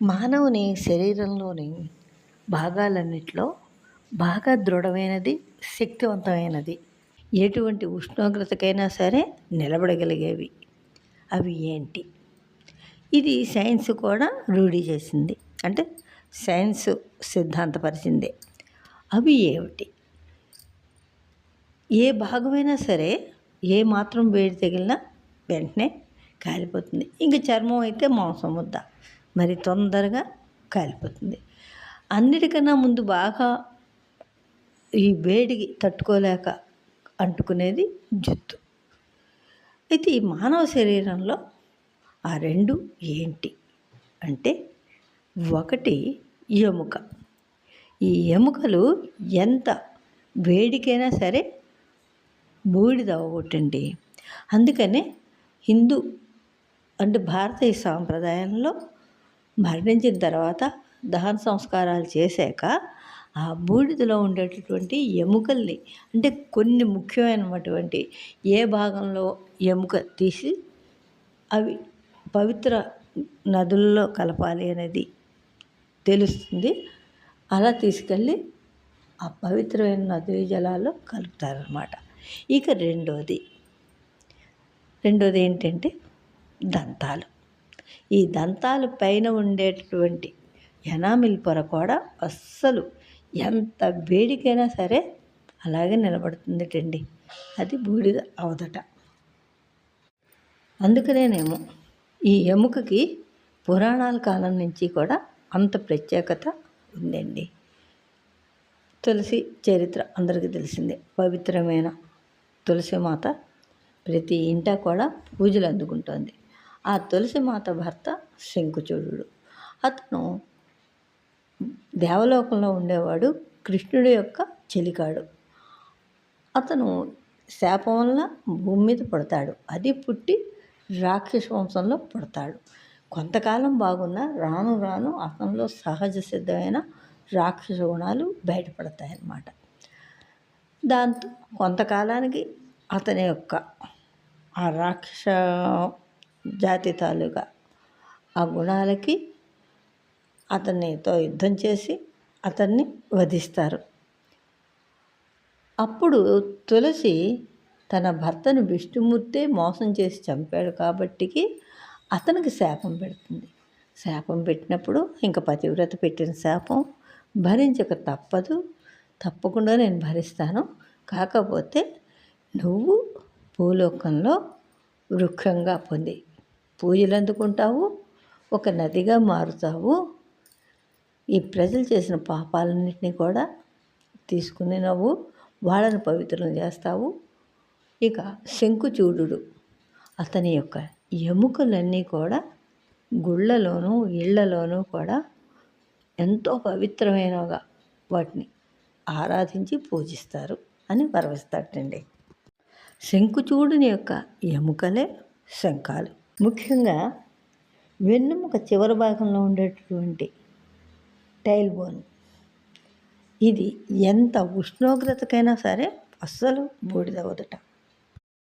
మానవుని శరీరంలోని భాగాలన్నిటిలో బాగా దృఢమైనది, శక్తివంతమైనది, ఎటువంటి ఉష్ణోగ్రతకైనా సరే నిలబడగలిగేవి అవి ఏంటి? ఇది సైన్స్ కూడా రూఢి చేసింది, అంటే సైన్స్ సిద్ధాంతపరిచిందే. అవి ఏమిటి? ఏ భాగమైనా సరే ఏ మాత్రం వేడి తగిలినా వెంటనే కాలిపోతుంది. ఇంక చర్మం అయితే మాంసం ముద్ద, మరి తొందరగా కాలిపోతుంది. అన్నిటికన్నా ముందు బాగా ఈ వేడికి తట్టుకోలేక అంటుకునేది జుత్తు. అయితే ఈ మానవ శరీరంలో ఆ రెండు ఏంటి అంటే, ఒకటి ఎముక. ఈ ఎముకలు ఎంత వేడికైనా సరే బూడిద అవ్వగొట్టండి. అందుకనే హిందూ అంటే భారతీయ సాంప్రదాయంలో మరణించిన తర్వాత దహన సంస్కారాలు చేశాక ఆ బూడిదలో ఉండేటటువంటి ఎముకల్ని, అంటే కొన్ని ముఖ్యమైనటువంటి ఏ భాగంలో ఎముక తీసి అవి పవిత్ర నదుల్లో కలపాలి అనేది తెలుస్తుంది. అలా తీసుకెళ్ళి ఆ పవిత్రమైన నదీ జలాల్లో కలుపుతారన్నమాట. ఇక రెండోది ఏంటంటే దంతాలు. ఈ దంతాలు పైన ఉండేటటువంటి ఎనామిల్ పొర కూడా అస్సలు ఎంత వేడికైనా సరే అలాగే నిలబడుతుందిటండి. అది బూడిద అవదట. అందుకనేనేమో ఈ ఎముకకి పురాణాల కాలం నుంచి కూడా అంత ప్రత్యేకత ఉందండి. తులసి చరిత్ర అందరికీ తెలిసిందే. పవిత్రమైన తులసి మాత ప్రతి ఇంట కూడా పూజలు అందుకుంటోంది. ఆ తులసి మాత భర్త శంఖచూడుడు. అతను దేవలోకంలో ఉండేవాడు, కృష్ణుడి యొక్క చెలికాడు. అతను శాపం వల్ల భూమి మీద పుడతాడు. అది పుట్టి రాక్షస వంశంలో పుడతాడు. కొంతకాలం బాగున్నా రాను రాను అతనిలో సహజ సిద్ధమైన రాక్షస గుణాలు బయటపడతాయన్నమాట. దాంతో కొంతకాలానికి అతని యొక్క ఆ రాక్షస జాతి తాలూకా ఆ గుణాలకి అతనితో యుద్ధం చేసి అతన్ని వధిస్తారు. అప్పుడు తులసి తన భర్తను విష్ణుమూర్తే మోసం చేసి చంపాడు కాబట్టికి అతనికి శాపం పెడుతుంది. శాపం పెట్టినప్పుడు ఇంకా పతివ్రత పెట్టిన శాపం భరించక తప్పదు, తప్పకుండా నేను భరిస్తాను. కాకపోతే నువ్వు భూలోకంలో వృక్షంగా పొంది పూజలు అందుకుంటావు, ఒక నదిగా మారుతావు, ఈ ప్రజలు చేసిన పాపాలన్నింటినీ కూడా తీసుకుని నువ్వు వాళ్ళని పవిత్రం చేస్తావు. ఇక శంఖచూడుడు అతని యొక్క ఎముకలన్నీ కూడా గుళ్ళలోనూ ఇళ్లలోనూ కూడా ఎంతో పవిత్రమైనవిగా వాటిని ఆరాధించి పూజిస్తారు అని భావిస్తారండి. శంఖచూడుని యొక్క ఎముకలే శంఖాలు. ముఖ్యంగా వెన్నెముక చివరి భాగంలో ఉండేటటువంటి టైల్ బోన్, ఇది ఎంత ఉష్ణోగ్రతకైనా సరే అస్సలు బూడిదవ్వదట.